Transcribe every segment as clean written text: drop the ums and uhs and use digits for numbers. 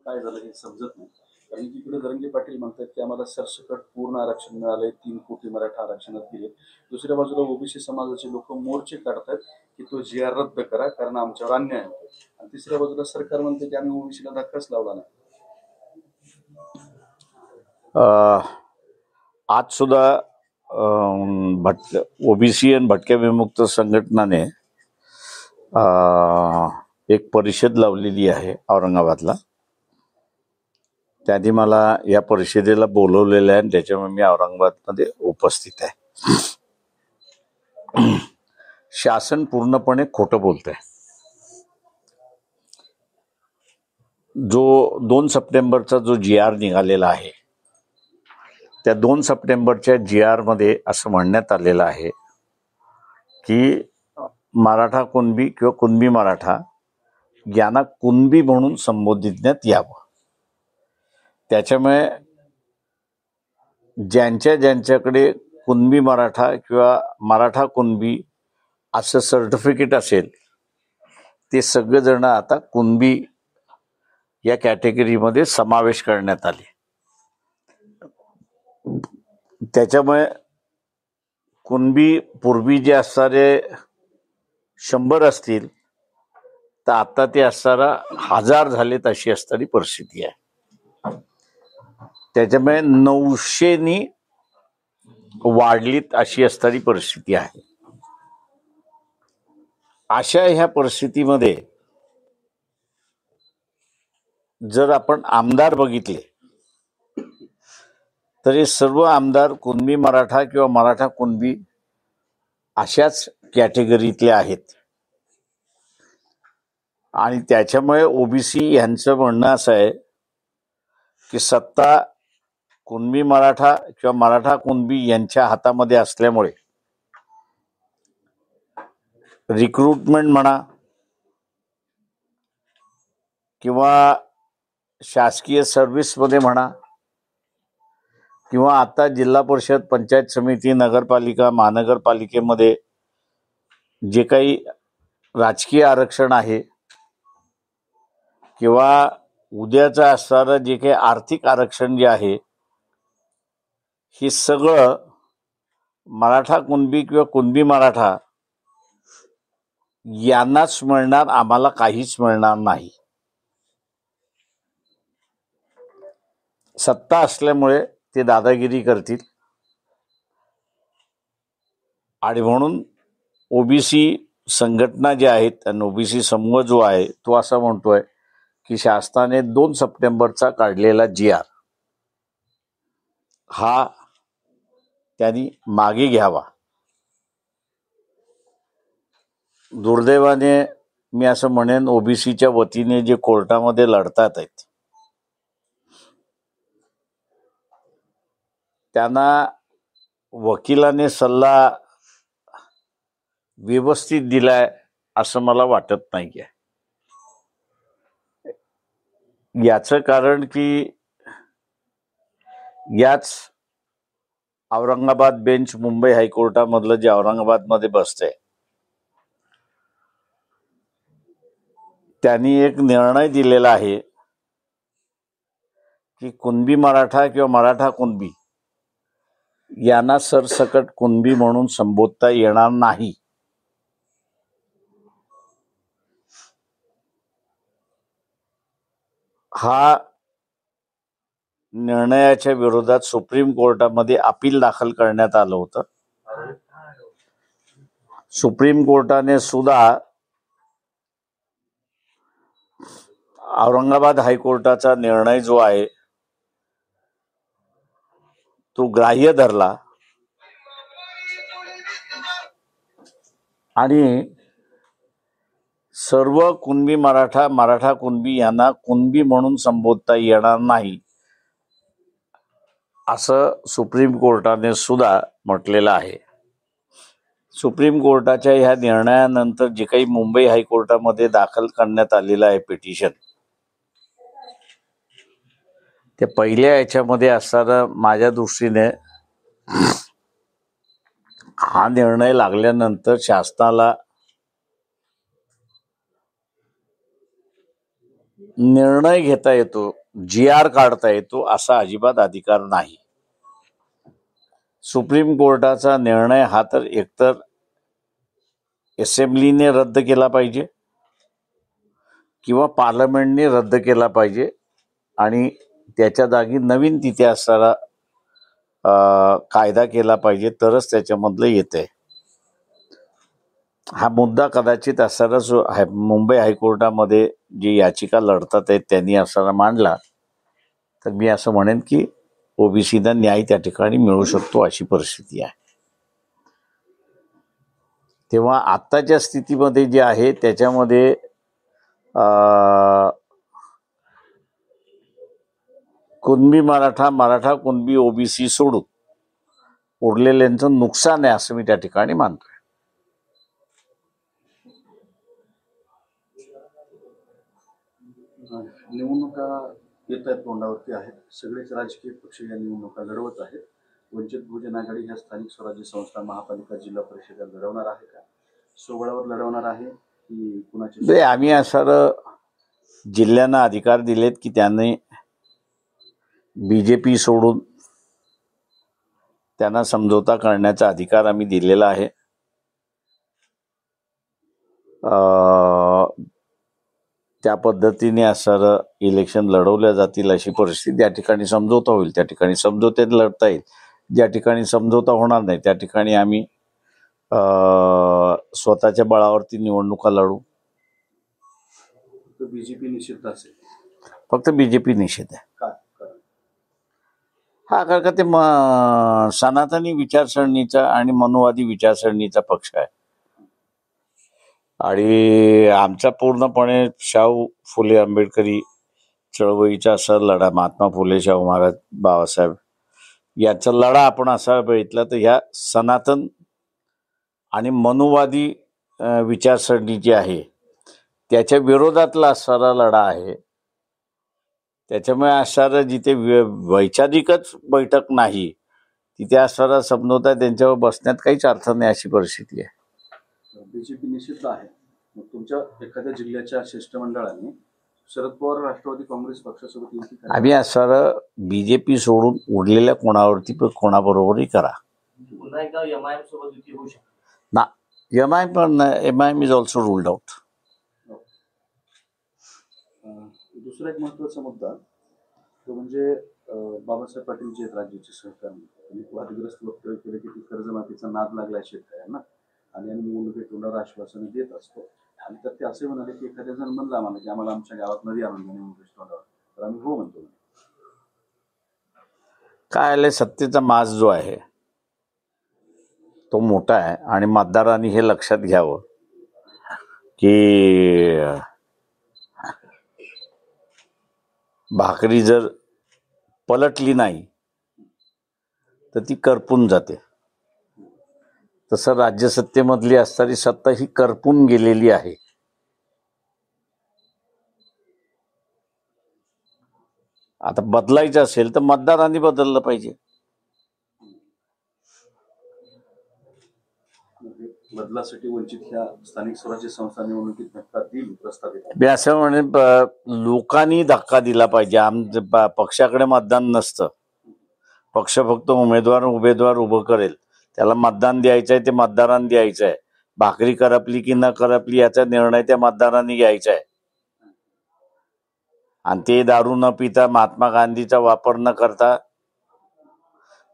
काय झालं हे समजत नाही. कारण की इकडे जरंगे पाटील म्हणतात की आम्हाला सरसकट पूर्ण आरक्षण मिळालंय, 3 कोटी मराठा आरक्षणात गेले. दुसऱ्या बाजूला ओबीसी समाजाचे लोक मोर्चे काढतात की तो जी आर रद्द करा कारण आमच्यावर अन्याय होतो. आणि तिसऱ्या बाजूला सरकार म्हणते की आम्ही ओबीसीला धक्काच लावला नाही. आज सुद्धा ओबीसी आणि भटक्या विमुक्त संघटनाने एक परिषद लावलेली आहे औरंगाबादला. त्याआधी मला या परिषदेला बोलवलेलं आहे आणि त्याच्यामुळे मी औरंगाबादमध्ये उपस्थित आहे. शासन पूर्णपणे खोटं बोलतंय. जो 2 सप्टेंबरचा जो जी.आर. निघालेला आहे, त्या 2 सप्टेंबरच्या जी.आर. मध्ये असं म्हणण्यात आलेलं आहे की मराठा कुणबी किंवा कुणबी मराठा यांना कुणबी म्हणून संबोधिण्यात यावं. त्याच्यामुळे ज्यांच्याकडे कुणबी मराठा किंवा मराठा कुणबी असं सर्टिफिकेट असेल ते सगळेजण आता कुणबी या कॅटेगरीमध्ये समावेश करण्यात आले. त्याच्यामुळे कुणबी पूर्वी जे असणारे 100 असतील तर आता ते असणारा 1000 झालेत अशी असणारी परिस्थिती आहे. त्याच्यामुळे 900नी वाढलीत अशी असणारी परिस्थिती आहे. अशा ह्या परिस्थितीमध्ये जर आपण आमदार बघितले तर हे सर्व आमदार कुणबी मराठा किंवा मराठा कुणबी अशाच कॅटेगरीतले आहेत. आणि त्याच्यामुळे ओबीसी यांचं म्हणणं असं आहे की सत्ता कुणबी मराठा किंवा मराठा कुणबी यांच्या हातामध्ये असल्यामुळे रिक्रुटमेंट म्हणा किंवा शासकीय सर्व्हिसमध्ये म्हणा किंवा आता जिल्हा परिषद, पंचायत समिती, नगरपालिका, महानगरपालिकेमध्ये जे काही राजकीय आरक्षण आहे किंवा उद्याचं असणारं जे काही आर्थिक आरक्षण जे आहे, हे सगळं मराठा कुणबी किंवा कुणबी मराठा यांनाच मिळणार, आम्हाला काहीच मिळणार नाही. सत्ता असल्यामुळे ते दादागिरी करतील आणि म्हणून ओबीसी संघटना ज्या आहेत आणि ओबीसी समूह जो आहे तो असं म्हणतोय की शासनाने 2 सप्टेंबरचा काढलेला जी.आर. हा त्यांनी मागे घ्यावा. दुर्दैवाने मी असं म्हणेन ओबीसीच्या वतीने जे कोर्टामध्ये लढतात आहेत त्यांना वकिलाने सल्ला व्यवस्थित दिलाय असं मला वाटत नाहीये. याचं कारण की याच औरंगाबाद बेंच मुंबई हायकोर्टामधलं जे औरंगाबादमध्ये बसतंय त्यांनी एक निर्णय दिलेला आहे की कुणबी मराठा किंवा मराठा कुणबी यांना सरसकट कुणबी म्हणून संबोधता येणार नाही. हा निर्णयाच्या विरोधात सुप्रीम कोर्टामध्ये अपील दाखल करण्यात आलं होतं. सुप्रीम कोर्टाने सुद्धा औरंगाबाद हायकोर्टाचा निर्णय जो आहे तो ग्राह्य धरला आणि सर्व कुणबी मराठा, मराठा कुणबी यांना कुणबी म्हणून संबोधता येणार नाही असं सुप्रीम कोर्टाने सुद्धा म्हटलेलं आहे. सुप्रीम कोर्टाच्या ह्या निर्णयानंतर जे काही मुंबई हायकोर्टामध्ये दाखल करण्यात आलेलं आहे पिटिशन, ते पहिल्या याच्यामध्ये असताना माझ्या दृष्टीने हा निर्णय लागल्यानंतर शासनाला निर्णय घेता येतो GR काढता येतो असा अजिबात अधिकार नाही. सुप्रीम कोर्टाचा निर्णय हा तर एकतर असेंब्लीने रद्द केला पाहिजे किंवा पार्लमेंटने रद्द केला पाहिजे आणि त्याच्या जागी नवीन तिथे असणारा कायदा केला पाहिजे, तरच त्याच्यामधलं येतंय. हा मुद्दा कदाचित असणारा मुंबई हायकोर्टामध्ये जी याचिका लढतात आहेत त्यांनी असणारा मांडला तर मी असं म्हणेन की ओबीसीना न्याय त्या ठिकाणी मिळू शकतो अशी परिस्थिती आहे. तेव्हा आत्ताच्या स्थितीमध्ये जे आहे त्याच्यामध्ये कुणबी मराठा कुणबी ओबीसी सोडून उरलेल्यांचं नुकसान आहे असं मी त्या ठिकाणी मानतोय. निवडणुका येत आहेत, तोंडावरती आहेत. सगळेच राजकीय पक्ष या निवडणुका लढवत आहेत. वंचित बहुजन आघाडी ह्या स्थानिक स्वराज्य संस्था, महापालिका, जिल्हा परिषद लढवणार आहे का? सोबळावर लढवणार आहे की कुणाचे? आम्ही असं जिल्ह्यांना अधिकार दिलेत की त्यांनी बीजेपी सोडून त्यांना समझोता करण्याचा अधिकार आम्ही दिलेला आहे. त्या पद्धतीने असं इलेक्शन लढवल्या जातील अशी परिस्थिती. त्या ठिकाणी समझोता होईल, त्या ठिकाणी समझोत्यात लढता येईल. ज्या ठिकाणी समझोता होणार नाही त्या ठिकाणी आम्ही स्वतःच्या बळावरती निवडणुका लढू. बीजेपी निषिद्ध असेल? फक्त बीजेपी निषेध आहे. का? कारण का ते सनातनी विचारसरणीचा आणि मनुवादी विचारसरणीचा पक्ष आहे आणि आमचा पूर्णपणे शाहू फुले आंबेडकरी चळवळीचा असा लढा, महात्मा फुले, शाहू महाराज, बाबासाहेब याचा लढा आपण असा बघितला तर ह्या सनातन आणि मनुवादी विचारसरणी जी आहे त्याच्या विरोधातला असणारा लढा आहे. त्याच्यामुळे असणारं जिथे वैचारिकच बैठक नाही तिथे असणारा समझोता त्यांच्यावर बसण्यात काहीच अर्थ नाही अशी परिस्थिती आहे. बीजेपी निषिद्ध आहे. मग तुमच्या एखाद्या जिल्ह्याच्या शिष्टमंडळाने शरद पवार राष्ट्रवादी काँग्रेस पक्षासोबत युती करा. आम्ही असणारं बीजेपी सोडून उरलेल्या कोणावरती कोणाबरोबरही करा. पुन्हा एकदा एमआयएम सोबत युती होऊ शकते ना? एमआयएम पण MIM is also ruled out. दुसरा एक महत्वाचा मुद्दा तो म्हणजे बाबासाहेब पाटील जे आहेत राज्याचे सहकारी, त्यांनी वादग्रस्त वक्तव्य केलं की ती कर्जमाफीचा नाद लागलाय शेतकऱ्यांना आणि आम्ही निवडणुकीत तोंडावर आश्वासनं देत असतो. आणि तर ते असे म्हणाले की एखाद्या जण म्हणलं आम्हाला की आम्हाला आमच्या गावात नदी आणून द्या निवडणुकीत तोंडावर, तर आम्ही हो म्हणतो. काय आलंय, सत्तेचा माज जो आहे तो मोठा आहे आणि मतदारांनी हे लक्षात घ्यावं की भाकरी जर पलटली नाही तर ती करपून जाते. तसं राज्यसत्तेमधली असणारी सत्ता ही करपून गेलेली आहे. आता बदलायचं असेल तर मतदारांनी बदललं पाहिजे. बदलासाठी वंचित ह्या स्थानिक स्वराज्य संस्था निवडणुकीत धक्का देईल प्रस्तावित. मी असं म्हणेन लोकांनी धक्का दिला पाहिजे. पक्षाकडे मतदान नसतं. पक्ष फक्त उमेदवार उभं करेल, त्याला मतदान द्यायचंय, ते मतदारांनी द्यायचं आहे. भाकरी करपली की न करपली याचा निर्णय त्या मतदारांनी घ्यायचा आहे. आणि ते दारू न पिता, महात्मा गांधीचा वापर न करता,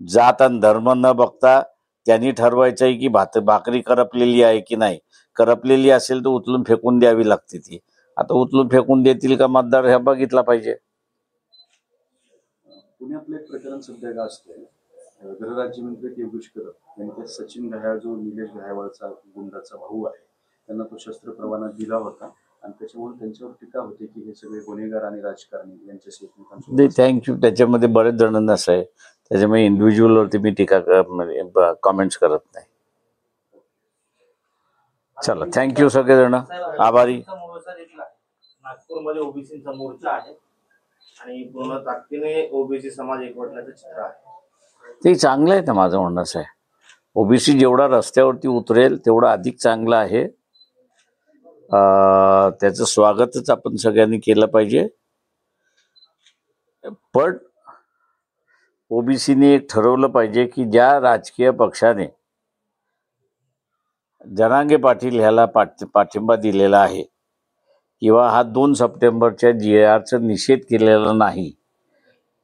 जात आणि धर्म न बघता त्यांनी ठरवायचं आहे की भाकरी करपलेली आहे की नाही. करपलेली असेल तर उचलून फेकून द्यावी लागते ती. आता उचलून फेकून देतील का मतदार हे बघितला पाहिजे. पुण्यातलं एक प्रकरण सध्या गाजतंय. गृहराज्यमंत्री योगेश करप यांनी त्या सचिन घायाळ जो निलेश घायाळचा गुंडाचा भाऊ आहे त्यांना तो शस्त्र परवाना दिला होता आणि त्याच्यामुळे त्यांच्यावर टीका होते की हे सगळे गुन्हेगार आणि राजकारणी यांच्याशी एकमेकांसोबत. थँक्यू. त्याच्यामध्ये बरेच जण असं आहे, त्याच्यामुळे इंडिव्हिज्युअलवरती मी टीका कॉमेंट्स करत नाही. चला, थँक्यू सगळेजण, आभारी. नागपूरमध्ये ओबीसीचा मोर्चा आहे आणि पूर्ण ताकदीने ओबीसी समाज एकवटण्याचं चित्र आहे. ते चांगलं आहे. तर माझं म्हणणं असं आहे, ओबीसी जेवढा रस्त्यावरती उतरेल तेवढं अधिक चांगलं आहे. त्याचं स्वागतच आपण सगळ्यांनी केलं पाहिजे. पण ओबीसीने एक ठरवलं पाहिजे की ज्या राजकीय पक्षाने जरांगे पाटील ह्याला पाठिंबा दिलेला आहे किंवा हा 2 सप्टेंबरच्या GR निषेध केलेला नाही,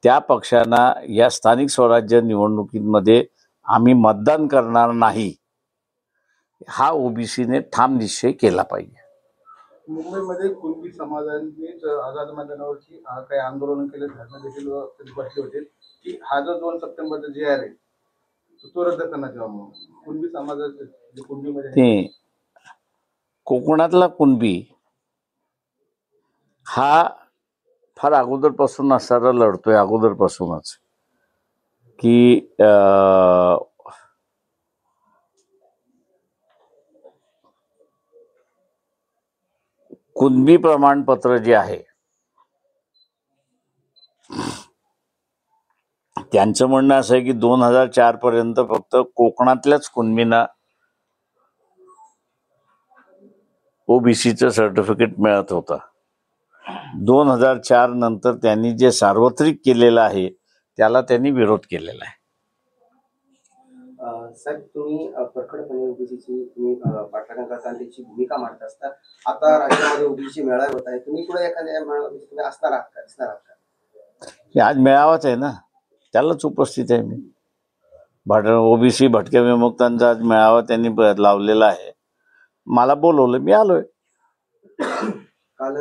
त्या पक्षांना या स्थानिक स्वराज्य निवडणुकीमध्ये आम्ही मतदान करणार नाही, हा ओबीसीने ठाम निश्चय केला पाहिजे. मुंबईमध्ये कुणबी समाजाने आझाद मैदानावरती काही आंदोलन केले, धरणं देखील बसले होते की हा जो 2 सप्टेंबरचा GR आहे तो रद्द करण्यात यावा म्हणून. कुणबी समाजाचे जे कुणबीमध्ये ते कोकणातला कुणबी हा फार अगोदरपासून असणारा लढतोय, अगोदरपासूनच की कुणबी प्रमाणपत्र जे आहे त्यांचं म्हणणं असं आहे की 2004 पर्यंत फक्त कोकणातल्याच कुणबींना ओबीसीचं सर्टिफिकेट मिळत होतं. 2004 नंतर त्यांनी जे सार्वत्रिक केलेलं आहे त्याला त्यांनी विरोध केलेला आहे. साहेब, तुम्ही परखडपणे ओबीसीची तुम्ही पाठलाग करता आणि त्याची भूमिका मांडत असता. आता राज्यामध्ये ओबीसी मेळावे होत आहे, तुम्ही कुठे एखाद्या मेळाव्यामध्ये तुम्ही असणार आहात का, दिसणार आहात का? हे आज मेळावाच आहे ना, त्यालाच उपस्थित आहे मी. ओबीसी भटक्या विमुक्तांचा आज मेळावा त्यांनी लावलेला आहे, मला बोलवलं, मी आलोय. काल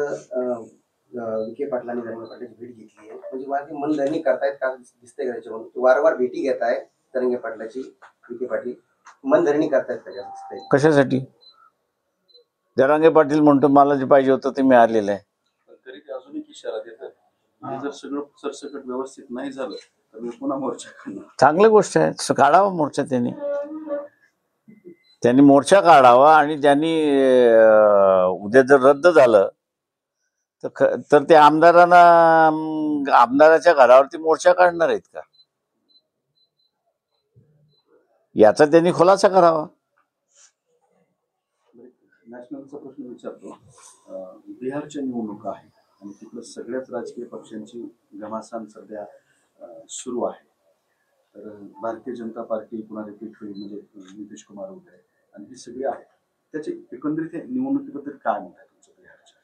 विखे पाटलांनी जरंगे पाटलांची भेट घेतली आहे, म्हणजे वारंवार मनधरणी करतायत का दिसतंय का त्याच्यावरून? वारंवार भेटी घेत आहे जरंगे पाटलाची, विखे पाटील मनधरणी करतायत का दिसतंय? कशासाठी? जरांगे पाटील म्हणतो मला जे पाहिजे होतं ते मिळालेलं आहे. तरी ते अजून एक इशारा देतात, म्हणजे जर सगळं सरसकट व्यवस्थित नाही झालं तर मी पुन्हा मोर्चा करणार. चांगली गोष्ट आहे, काढावा मोर्चा. त्यांनी मोर्चा काढावा आणि त्यांनी उद्या जर रद्द झालं तर ते आमदाराच्या घरावरती मोर्चा काढणार आहेत का, याचा त्यांनी खुलासा करावा. नॅशनलचा प्रश्न विचारतो. बिहारच्या निवडणुका आहेत आणि तिकडे सगळ्याच राजकीय पक्षांची घमासान सध्या सुरू आहे. तर भारतीय जनता पार्टी पुन्हा रिपीट होईल, म्हणजे नितीश कुमार वगैरे, आणि ही सगळी आहे. त्याची एकंदरीत निवडणुकीबद्दल काय म्हणतात तुमचं बिहारच्या?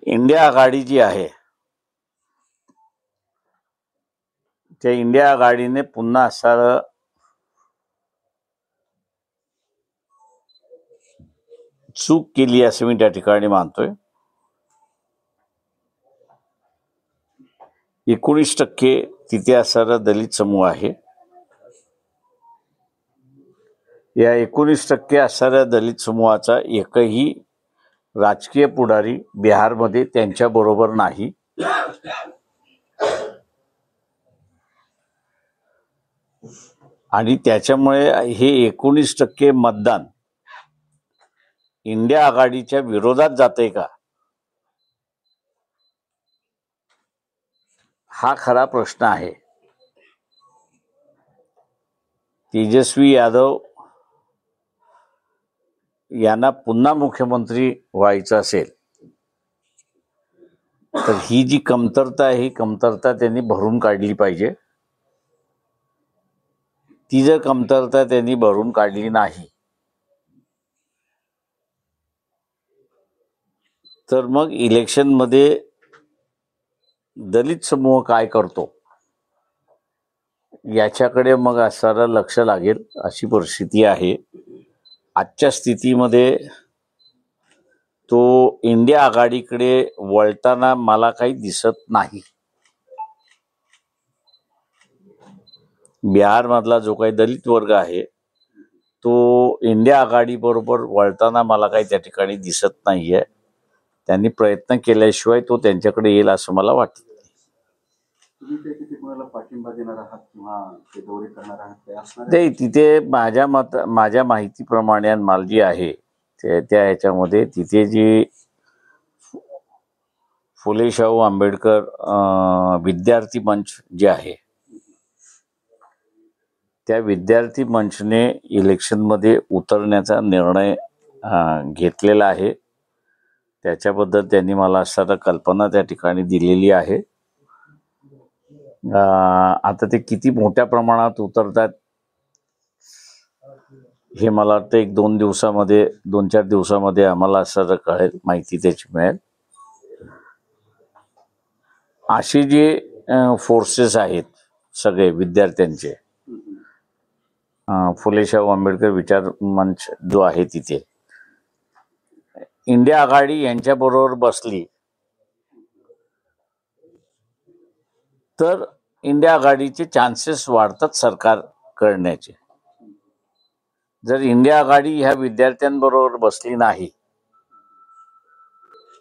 इंडिया आघाडी जी आहे त्या इंडिया आघाडीने पुन्हा असं चूक केली असं मी त्या ठिकाणी मानतोय. 19% तिथे असणारा दलित समूह आहे. या 19% असणाऱ्या दलित समूहाचा एकही राजकीय पुढारी बिहारमध्ये त्यांच्या बरोबर नाही. आणि त्याच्यामुळे हे 19% मतदान इंडिया आघाडीच्या विरोधात जाते का, हा खरा प्रश्न आहे. तेजस्वी यादव यांना पुन्हा मुख्यमंत्री व्हायचं असेल तर ही जी कमतरता आहे, ही कमतरता त्यांनी भरून काढली पाहिजे. ती जर कमतरता त्यांनी भरून काढली नाही तर मग इलेक्शनमध्ये दलित समूह काय करतो याच्याकडे मग असणारं लक्ष लागेल, अशी परिस्थिती आहे. आजच्या स्थितीमध्ये तो इंडिया आघाडीकडे वळताना मला काही दिसत नाही. बिहारमधला जो काही दलित वर्ग आहे तो इंडिया आघाडी बरोबर वळताना मला काही त्या ठिकाणी दिसत नाहीये. त्यांनी प्रयत्न केल्याशिवाय तो त्यांच्याकडे येईल असं मला वाटत. तुम्ही ते किती कोणाला पाठिंबा देणार आहात किंवा ते दौरे करणार आहात ते असणार? नाही, तिथे माझ्या माहितीप्रमाणे मला जी आहे त्या ह्याच्यामध्ये तिथे जी फुले शाहू आंबेडकर विद्यार्थी मंच जे आहे त्या विद्यार्थी मंचने इलेक्शनमध्ये उतरण्याचा निर्णय घेतलेला आहे. त्याच्याबद्दल त्यांनी मला असणारी कल्पना त्या ठिकाणी दिलेली आहे. आता ते किती मोठ्या प्रमाणात उतरतात हे मला वाटतं 1-2 दिवसामध्ये 2-4 दिवसामध्ये आम्हाला असं कळेल, माहिती त्याची मिळेल. अशी जे फोर्सेस आहेत सगळे विद्यार्थ्यांचे, फुले शाहू आंबेडकर विचार मंच जो आहे तिथे इंडिया आघाडी यांच्याबरोबर बसली तर इंडिया आघाडीचे चान्सेस वाढतात सरकार करण्याचे. जर इंडिया आघाडी ह्या विद्यार्थ्यांबरोबर बसली नाही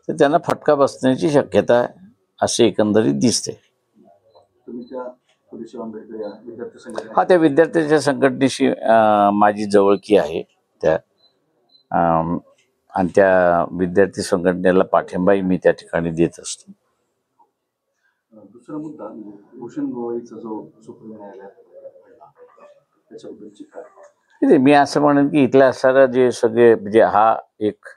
तर त्यांना फटका बसण्याची शक्यता आहे, असे एकंदरीत दिसते. तुम्ही त्या फुले शाहू आंबेडकर या विद्यार्थी संघटने हा, त्या विद्यार्थ्यांच्या संघटनेशी माझी जवळकी आहे त्या, आणि त्या विद्यार्थी संघटनेला पाठिंबाही मी त्या ठिकाणी देत असतो. दुसरा मुद्दा म्हणजे भूषण गवईचा जो सुप्रीम न्यायालयात त्याच्याबद्दलची काय? मी असं म्हणेन की इथल्या असणाऱ्या जे सगळे म्हणजे हा एक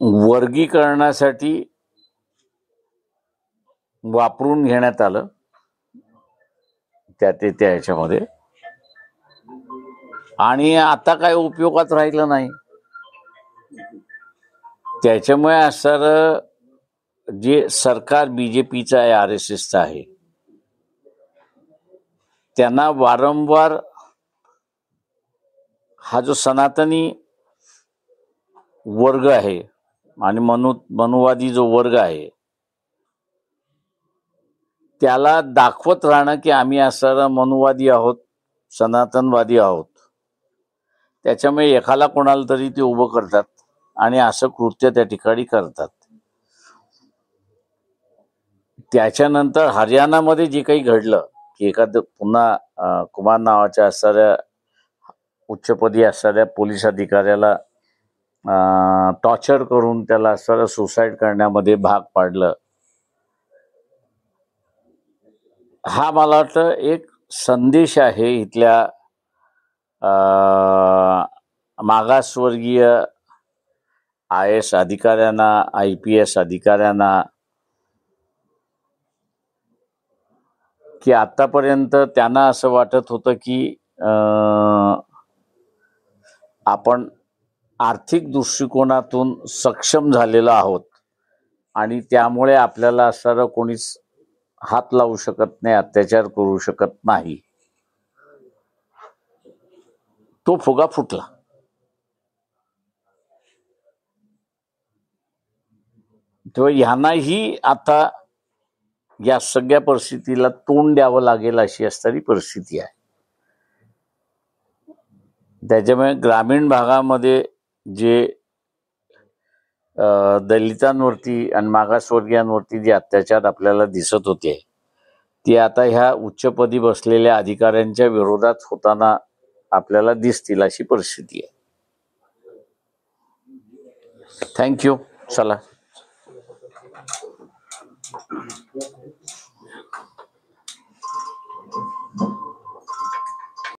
वर्गीकरणासाठी वापरून घेण्यात आलं त्या ह्याच्यामध्ये, आणि आता काय उपयोगात राहिलं नाही. त्याच्यामुळे असणारं जे सरकार बीजेपीचं आहे, RSSचं आहे, त्यांना वारंवार हा जो सनातनी वर्ग आहे आणि मनुवादी जो वर्ग आहे त्याला दाखवत राहणं की आम्ही असणारा मनुवादी आहोत, सनातनवादी आहोत. त्याच्यामुळे एकाला कोणाला तरी ते उभं करतात आणि असं कृत्य त्या ठिकाणी करतात. त्याच्यानंतर हरियाणामध्ये जे काही घडलं की एखादं पुन्हा कुमार नावाच्या असणाऱ्या उच्चपदी असणाऱ्या पोलीस अधिकाऱ्याला टॉर्चर करून त्याला असणारं सुसाईड करण्यामध्ये भाग पाडलं, हा मला वाटतं एक संदेश आहे इथल्या मागासवर्गीय IAS अधिकाऱ्यांना, IPS अधिकाऱ्यांना, की आतापर्यंत त्यांना असं वाटत होतं की आपण आर्थिक दृष्टिकोनातून सक्षम झालेलो आहोत आणि त्यामुळे आपल्याला असणारं कोणीच हात लावू शकत नाही, अत्याचार करू शकत नाही. तो फुगा फुटला. तेव्हा ह्यांनाही आता या सगळ्या परिस्थितीला तोंड द्यावं लागेल अशी असणारी परिस्थिती आहे. त्याच्यामुळे ग्रामीण भागामध्ये जे दलितांवरती आणि मागासवर्गीयांवरती जे अत्याचार आपल्याला दिसत होते ते आता ह्या उच्चपदी बसलेल्या अधिकाऱ्यांच्या विरोधात होताना आपल्याला दिसतील अशी परिस्थिती आहे. थँक्यू. चला.